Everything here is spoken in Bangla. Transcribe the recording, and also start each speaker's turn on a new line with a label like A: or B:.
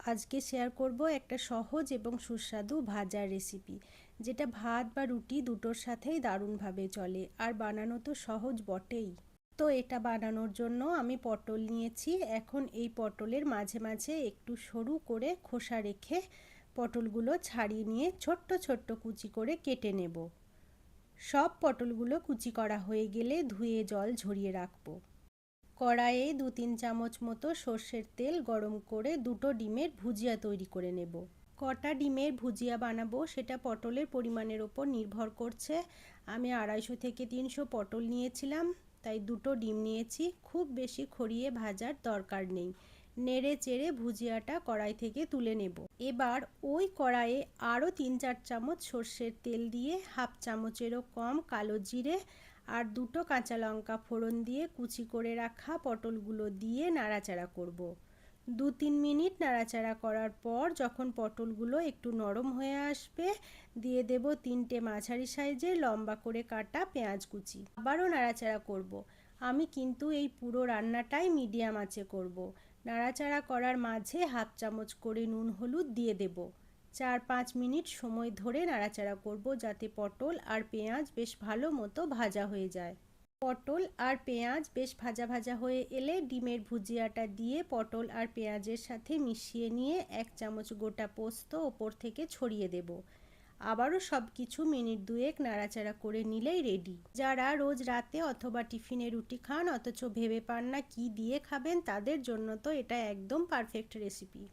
A: আজকে শেয়ার করব একটা সহজ এবং সুস্বাদু ভাজার রেসিপি, যেটা ভাত বা রুটি দুটোর সাথেই দারুণভাবে চলে আর বানানো তো সহজ বটেই। তো এটা বানানোর জন্য আমি পটল নিয়েছি। এখন এই পটলের মাঝে মাঝে একটু সরু করে খোসা রেখে পটলগুলো ছাড়িয়ে নিয়ে ছোট্ট ছোট্ট কুচি করে কেটে নেব। সব পটলগুলো কুচি করা হয়ে গেলে ধুয়ে জল ঝরিয়ে রাখবো। কড়াইয়ে 2-3 চামচ মতো সর্ষের তেল গরম করে দুটো ডিমের ভুজিয়া তৈরি করে নেব। কটা ডিমের ভুজিয়া বানাবো সেটা পটলের পরিমাণের ওপর নির্ভর করছে। আমি 250 থেকে 300 পটল নিয়েছিলাম, তাই দুটো ডিম নিয়েছি। খুব বেশি খড়িয়ে ভাজার দরকার নেই। নেড়ে চেড়ে ভুজিয়াটা কড়াই থেকে তুলে নেব। এবার ওই কড়াইয়ে আরও 3-4 চামচ সর্ষের তেল দিয়ে হাফ চামচেরও কম কালো জিরে আর দুটো কাঁচা লঙ্কা ফোড়ন দিয়ে কুচি করে রাখা পটলগুলো দিয়ে নাড়াচাড়া করব। 2-3 মিনিট নাড়াচাড়া করার পর যখন পটলগুলো একটু নরম হয়ে আসবে, দিয়ে দেব 3টে মাঝারি সাইজের লম্বা করে কাটা পেঁয়াজ কুচি। আবারও নাড়াচাড়া করব। আমি কিন্তু এই পুরো রান্নাটাই মিডিয়াম আঁচে করব। নাড়াচাড়া করার মাঝে হাফ চামচ করে নুন হলুদ দিয়ে দেব। 4-5 মিনিট সময় ধরে নাড়াচাড়া করব, যাতে পটল আর পেঁয়াজ বেশ ভালো মতো ভাজা হয়ে যায়। পটল আর পেঁয়াজ বেশ ভাজা ভাজা হয়ে এলে ডিমের ভুজিয়াটা দিয়ে পটল আর পেঁয়াজের সাথে মিশিয়ে নিয়ে 1 চামচ গোটা পোস্ত ওপর থেকে ছড়িয়ে দেব। আবারও সব কিছু মিনিট 2 নাড়াচাড়া করে নিলেই রেডি। যারা রোজ রাতে অথবা টিফিনে রুটি খান অথচ ভেবে পান না কি দিয়ে খাবেন, তাদের জন্য তো এটা একদম পারফেক্ট রেসিপি।